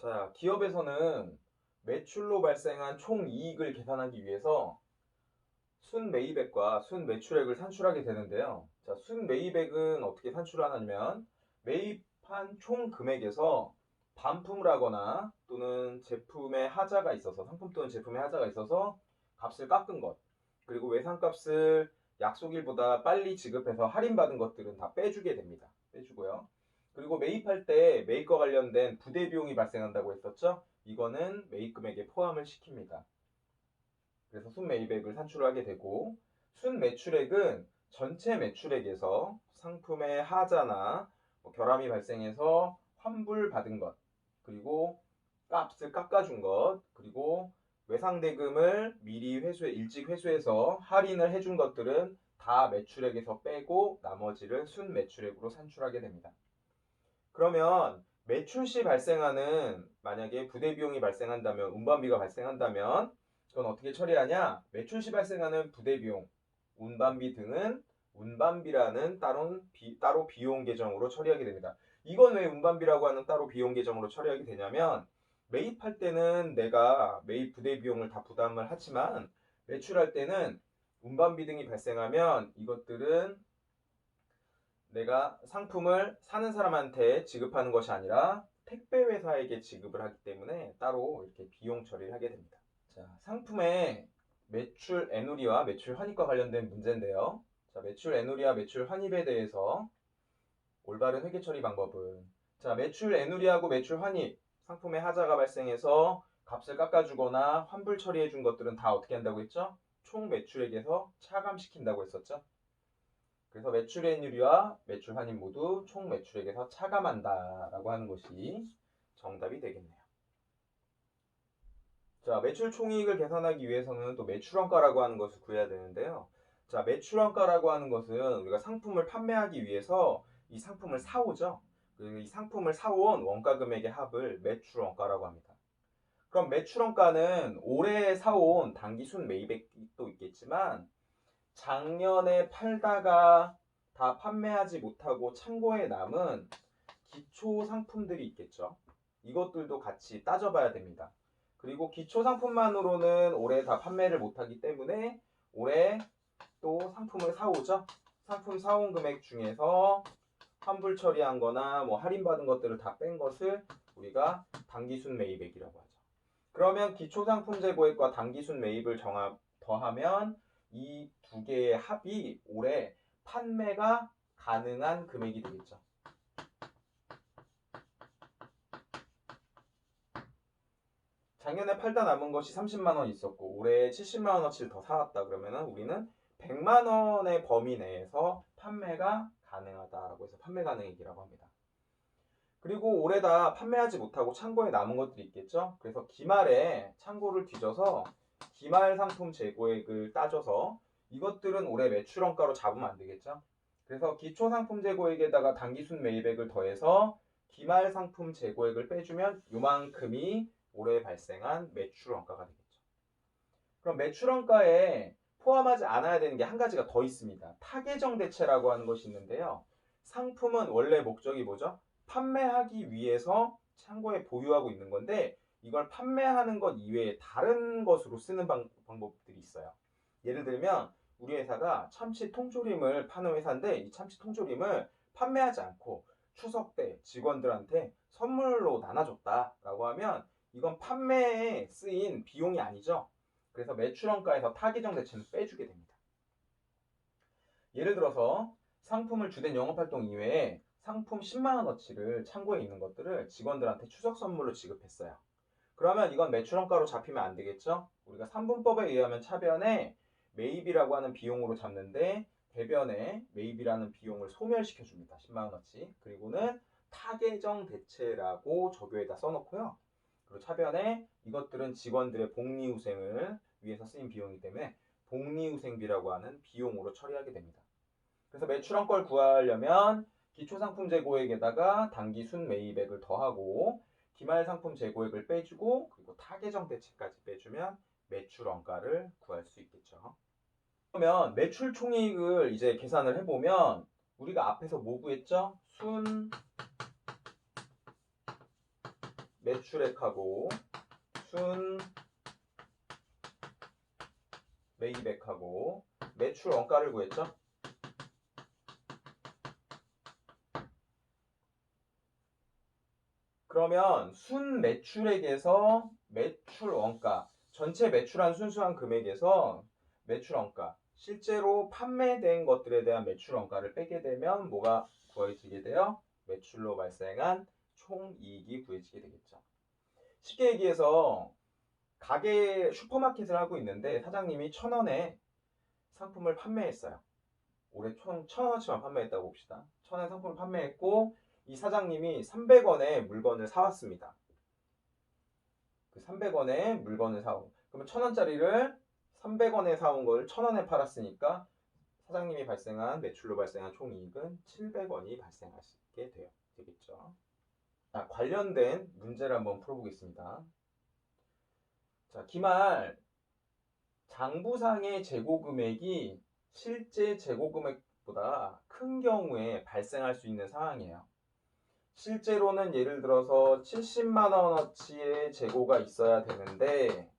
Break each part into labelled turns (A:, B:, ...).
A: 자, 기업에서는 매출로 발생한 총 이익을 계산하기 위해서 순매입액과 순매출액을 산출하게 되는데요. 자, 순매입액은 어떻게 산출하냐면 매입한 총 금액에서 반품을 하거나 또는 제품의 하자가 있어서 상품 또는 제품의 하자가 있어서 값을 깎은 것, 그리고 외상값을 약속일보다 빨리 지급해서 할인받은 것들은 다 빼주게 됩니다. 빼주고요. 그리고 매입할 때 매입과 관련된 부대 비용이 발생한다고 했었죠. 이거는 매입 금액에 포함을 시킵니다. 그래서 순매입액을 산출하게 되고, 순매출액은 전체 매출액에서 상품의 하자나 결함이 발생해서 환불받은 것, 그리고 값을 깎아준 것, 그리고 외상대금을 미리 일찍 회수해서 할인을 해준 것들은 다 매출액에서 빼고 나머지를 순매출액으로 산출하게 됩니다. 그러면 매출 시 발생하는, 만약에 부대 비용이 발생한다면, 운반비가 발생한다면 그건 어떻게 처리하냐? 매출 시 발생하는 부대 비용, 운반비 등은 운반비라는 따로 비용 계정으로 처리하게 됩니다. 이건 왜 운반비라고 하는 따로 비용 계정으로 처리하게 되냐면, 매입할 때는 내가 매입 부대 비용을 다 부담을 하지만 매출할 때는 운반비 등이 발생하면 이것들은 내가 상품을 사는 사람한테 지급하는 것이 아니라 택배 회사에게 지급을 하기 때문에 따로 이렇게 비용 처리를 하게 됩니다. 자, 상품의 매출 애누리와 매출 환입과 관련된 문제인데요. 자, 매출 애누리와 매출 환입에 대해서 올바른 회계 처리 방법은, 자, 매출 애누리하고 매출 환입, 상품의 하자가 발생해서 값을 깎아주거나 환불 처리해 준 것들은 다 어떻게 한다고 했죠? 총 매출액에서 차감시킨다고 했었죠. 그래서 매출 애누리와 매출 환입 모두 총 매출액에서 차감한다라고 하는 것이 정답이 되겠네요. 자, 매출 총이익을 계산하기 위해서는 또 매출원가라고 하는 것을 구해야 되는데요. 자, 매출원가라고 하는 것은 우리가 상품을 판매하기 위해서 이 상품을 사오죠. 그리고 이 상품을 사온 원가 금액의 합을 매출원가라고 합니다. 그럼 매출원가는 올해 사온 단기순 매입액도 있겠지만 작년에 팔다가 다 판매하지 못하고 창고에 남은 기초 상품들이 있겠죠. 이것들도 같이 따져봐야 됩니다. 그리고 기초 상품만으로는 올해 다 판매를 못하기 때문에 올해 또 상품을 사오죠. 상품 사온 금액 중에서 환불 처리한 거나 할인받은 것들을 다 뺀 것을 우리가 단기순 매입액이라고 하죠. 그러면 기초 상품 재고액과 단기순 매입을 더하면 이 두 개의 합이 올해 판매가 가능한 금액이 되겠죠. 작년에 팔다 남은 것이 30만 원 있었고 올해 70만 원어치를 더 사왔다 그러면은 우리는 100만 원의 범위 내에서 판매가 가능하다라고 해서 판매 가능액이라고 합니다. 그리고 올해 다 판매하지 못하고 창고에 남은 것들이 있겠죠. 그래서 기말에 창고를 뒤져서 기말 상품 재고액을 따져서 이것들은 올해 매출원가로 잡으면 안 되겠죠. 그래서 기초 상품 재고액에다가 단기순 매입액을 더해서 기말 상품 재고액을 빼주면 요만큼이 올해 발생한 매출원가가 되겠죠. 그럼 매출원가에 포함하지 않아야 되는 게 한 가지가 더 있습니다. 타계정 대체라고 하는 것이 있는데요. 상품은 원래 목적이 뭐죠? 판매하기 위해서 창고에 보유하고 있는 건데 이걸 판매하는 것 이외에 다른 것으로 쓰는 방법들이 있어요. 예를 들면 우리 회사가 참치 통조림을 파는 회사인데 이 참치 통조림을 판매하지 않고 추석 때 직원들한테 선물로 나눠줬다라고 하면 이건 판매에 쓰인 비용이 아니죠. 그래서 매출원가에서 타계정 대체는 빼주게 됩니다. 예를 들어서 상품을 주된 영업활동 이외에 상품 10만 원어치를 창고에 있는 것들을 직원들한테 추석 선물로 지급했어요. 그러면 이건 매출원가로 잡히면 안 되겠죠? 우리가 3분법에 의하면 차변에 매입이라고 하는 비용으로 잡는데 대변에 매입이라는 비용을 소멸시켜 줍니다. 10만 원어치. 그리고는 타계정 대체라고 저교에다 써놓고요. 그리고 차변에 이것들은 직원들의 복리후생을 위해서 쓰인 비용이기 때문에 복리후생비라고 하는 비용으로 처리하게 됩니다. 그래서 매출원가를 구하려면 기초상품 재고액에다가 단기순 매입액을 더하고 기말상품 재고액을 빼주고 그리고 타계정 대체까지 빼주면 매출원가를 구할 수 있겠죠. 그러면 매출 총이익을 이제 계산을 해보면 우리가 앞에서 뭐 구했죠? 매출액하고 순 매입액하고 매출 원가를 구했죠. 그러면 순 매출액에서 매출 원가, 전체 매출한 순수한 금액에서 매출 원가, 실제로 판매된 것들에 대한 매출 원가를 빼게 되면 뭐가 구해지게 돼요? 매출로 발생한 총이익이 구해지게 되겠죠. 쉽게 얘기해서 가게 슈퍼마켓을 하고 있는데 사장님이 1,000원에 상품을 판매했어요. 올해 총 1,000원어치만 판매했다고 봅시다. 1,000원에 상품을 판매했고 이 사장님이 300원에 물건을 사왔습니다. 그 300원에 물건을 사온. 그러면 1,000원짜리를 300원에 사온 걸 1,000원에 팔았으니까 사장님이 발생한 매출로 발생한 총이익은 700원이 발생하게 되겠죠. 자, 관련된 문제를 한번 풀어보겠습니다. 자, 기말 장부상의 재고 금액이 실제 재고 금액보다 큰 경우에 발생할 수 있는 상황이에요. 실제로는 예를 들어서 70만 원어치의 재고가 있어야 되는데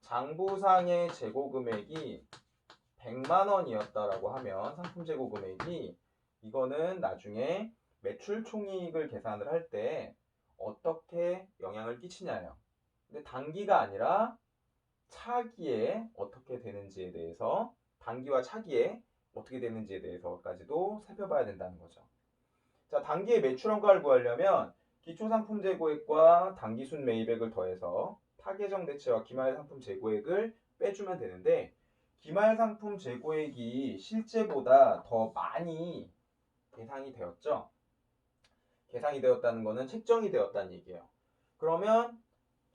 A: 장부상의 재고 금액이 100만 원이었다라고 하면 상품 재고 금액이 이거는 나중에 매출 총이익을 계산을 할 때 어떻게 영향을 끼치냐예요. 근데 단기가 아니라 차기에 어떻게 되는지에 대해서 단기와 차기에 어떻게 되는지에 대해서까지도 살펴봐야 된다는 거죠. 자, 단기의 매출 원가를 구하려면 기초상품 재고액과 단기순 매입액을 더해서 타계정 대체와 기말상품 재고액을 빼주면 되는데 기말상품 재고액이 실제보다 더 많이 계산이 되었죠. 계산이 되었다는 것은 책정이 되었다는 얘기예요. 그러면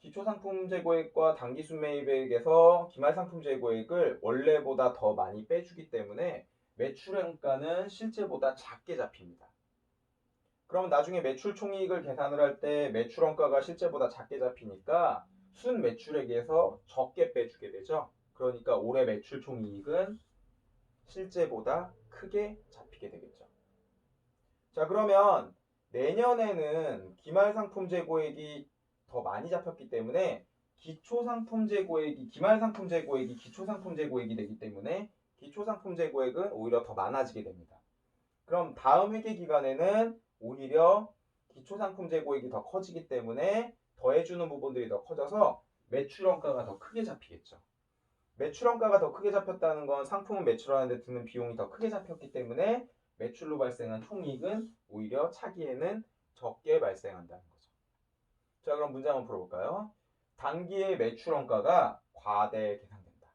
A: 기초상품 재고액과 단기순 매입액에서 기말상품 재고액을 원래보다 더 많이 빼주기 때문에 매출원가는 실제보다 작게 잡힙니다. 그럼 나중에 매출 총이익을 계산을 할 때 매출원가가 실제보다 작게 잡히니까 순 매출액에서 적게 빼주게 되죠. 그러니까 올해 매출 총이익은 실제보다 크게 잡히게 되겠죠. 자, 그러면 내년에는 기말상품 재고액이 더 많이 잡혔기 때문에 기초상품 재고액이 기말상품 재고액이 기초상품 재고액이 되기 때문에 기초상품 재고액은 오히려 더 많아지게 됩니다. 그럼 다음 회계 기간에는 오히려 기초상품 재고액이 더 커지기 때문에 더해주는 부분들이 더 커져서 매출원가가 더 크게 잡히겠죠. 매출원가가 더 크게 잡혔다는 건 상품을 매출하는데 드는 비용이 더 크게 잡혔기 때문에 매출로 발생한 총이익은 오히려 차기에는 적게 발생한다는 거죠. 자, 그럼 문제 한번 풀어볼까요? 단기의 매출원가가 과대 계산된다.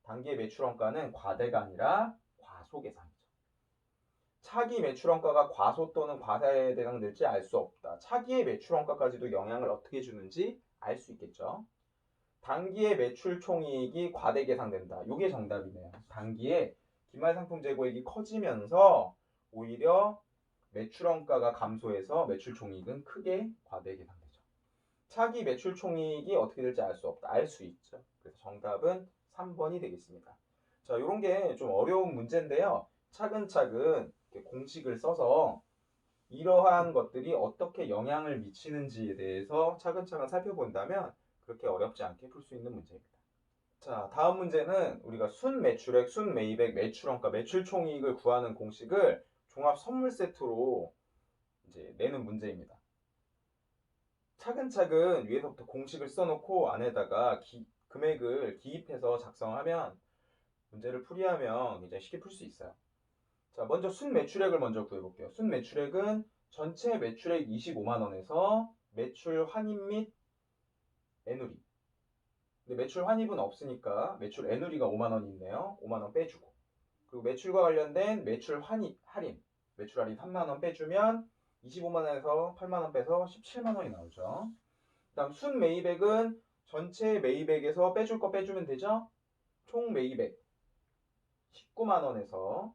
A: 단기의 매출원가는 과대가 아니라 과소 계산이죠. 차기 매출원가가 과소 또는 과대에 해당될지 알 수 없다. 차기의 매출원가까지도 영향을 어떻게 주는지 알 수 있겠죠. 단기의 매출 총이익이 과대 계산된다. 이게 정답이네요. 단기에 기말상품 재고액이 커지면서 오히려 매출원가가 감소해서 매출 총이익은 크게 과대 계산되죠. 차기 매출 총이익이 어떻게 될지 알 수 없다. 알 수 있죠. 그래서 정답은 3번이 되겠습니다. 자, 이런 게 좀 어려운 문제인데요. 차근차근 공식을 써서 이러한 것들이 어떻게 영향을 미치는지에 대해서 차근차근 살펴본다면 그렇게 어렵지 않게 풀 수 있는 문제입니다. 자, 다음 문제는 우리가 순 매출액, 순 매입액, 매출원가, 매출 총이익을 구하는 공식을 종합 선물 세트로 이제 내는 문제입니다. 차근차근 위에서부터 공식을 써놓고 안에다가 금액을 기입해서 작성하면 문제를 풀이하면 굉장히 쉽게 풀 수 있어요. 자, 먼저 순 매출액을 먼저 구해볼게요. 순 매출액은 전체 매출액 25만 원에서 매출 환입 및 애누리. 근데 매출 환입은 없으니까 매출 애누리가 5만 원이 있네요. 5만 원 빼주고. 그리고 매출과 관련된 매출 환입, 할인. 매출 할인 3만 원 빼주면 25만 원에서 8만 원 빼서 17만 원이 나오죠. 그다음 순 매입액은 전체 매입액에서 빼줄 거 빼주면 되죠. 총 매입액 19만 원에서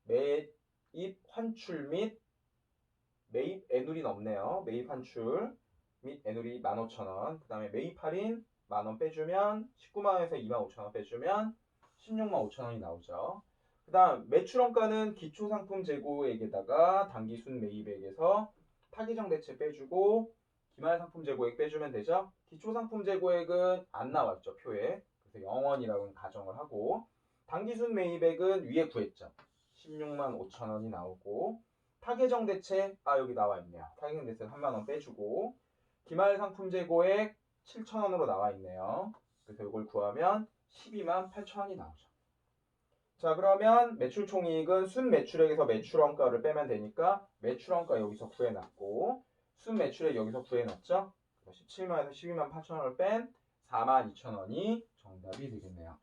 A: 매입 환출 및 매입 애누리는 없네요. 매입 환출 및 애누리 15,000원. 그 다음에 매입 할인 만원 빼주면 19만원에서 25,000원 빼주면 16만 5천원이 나오죠. 그 다음 매출원가는 기초상품 재고액에다가 단기순 매입액에서 타기정 대체 빼주고 기말상품 재고액 빼주면 되죠. 기초상품 재고액은 안 나왔죠, 표에. 그래서 0원이라고 가정을 하고 당기순 매입액은 위에 구했죠. 16만 5천 원이 나오고 타계정 대체 여기 나와 있네요. 타계정 대체 3만 원 빼주고 기말상품 재고액 7천 원으로 나와 있네요. 그래서 이걸 구하면 12만 8천 원이 나오죠. 자, 그러면 매출 총이익은 순 매출액에서 매출원가를 빼면 되니까 매출원가 여기서 구해놨고 순 매출액 여기서 구해놨죠. 17만에서 12만 8천 원을 뺀 4만 2천 원이 정답이 되겠네요.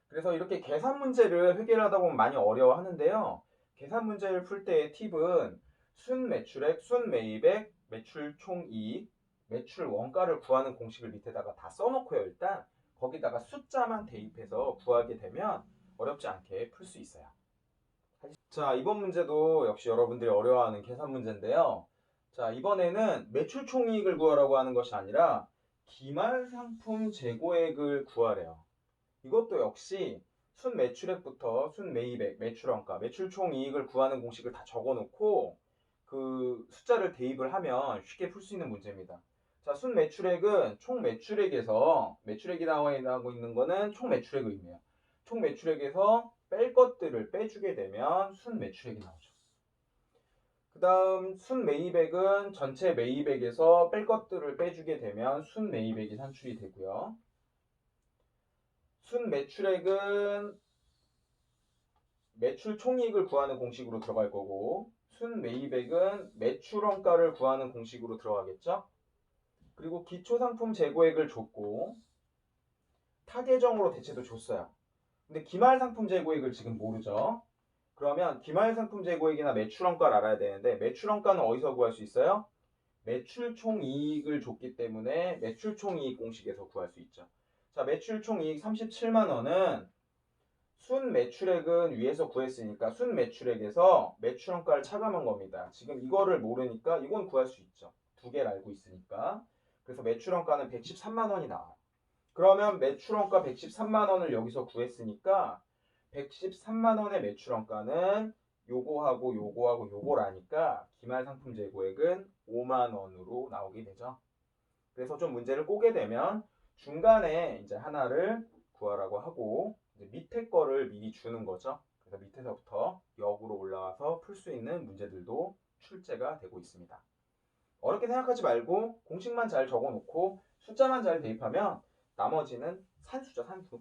A: 그래서 이렇게 계산 문제를 해결하다 보면 많이 어려워하는데요. 계산 문제를 풀 때의 팁은 순 매출액, 순 매입액, 매출 총이익, 매출 원가를 구하는 공식을 밑에다가 다 써놓고요. 일단 거기다가 숫자만 대입해서 구하게 되면 어렵지 않게 풀 수 있어요. 자, 이번 문제도 역시 여러분들이 어려워하는 계산 문제인데요. 자, 이번에는 매출 총이익을 구하라고 하는 것이 아니라 기말상품 재고액을 구하래요. 이것도 역시 순 매출액부터 순 매입액, 매출원가, 매출 총이익을 구하는 공식을 다 적어놓고 그 숫자를 대입을 하면 쉽게 풀 수 있는 문제입니다. 자, 순 매출액은 총 매출액에서 매출액이 나오고 있는 거는 총 매출액 의미예요. 총 매출액에서 뺄 것들을 빼주게 되면 순 매출액이 나오죠. 그 다음 순 매입액은 전체 매입액에서 뺄 것들을 빼주게 되면 순 매입액이 산출이 되고요. 순 매출액은 매출 총이익을 구하는 공식으로 들어갈 거고 순 매입액은 매출원가를 구하는 공식으로 들어가겠죠. 그리고 기초상품 재고액을 줬고 타계정으로 대체도 줬어요. 근데 기말상품 재고액을 지금 모르죠. 그러면 기말상품 재고액이나 매출원가를 알아야 되는데 매출원가는 어디서 구할 수 있어요? 매출총이익을 줬기 때문에 매출총이익 공식에서 구할 수 있죠. 자, 매출총이익 37만 원은 순 매출액은 위에서 구했으니까 순 매출액에서 매출원가를 차감한 겁니다. 지금 이거를 모르니까 이건 구할 수 있죠. 두 개를 알고 있으니까. 그래서 매출원가는 113만 원이 나와요. 그러면 매출원가 113만 원을 여기서 구했으니까 113만 원의 매출원가는 요거하고 요거하고 요거라니까 기말상품 재고액은 5만 원으로 나오게 되죠. 그래서 좀 문제를 꼬게 되면 중간에 이제 하나를 구하라고 하고 이제 밑에 거를 미리 주는 거죠. 그래서 밑에서부터 역으로 올라와서 풀 수 있는 문제들도 출제가 되고 있습니다. 어렵게 생각하지 말고 공식만 잘 적어놓고 숫자만 잘 대입하면 나머지는 산수죠, 산수.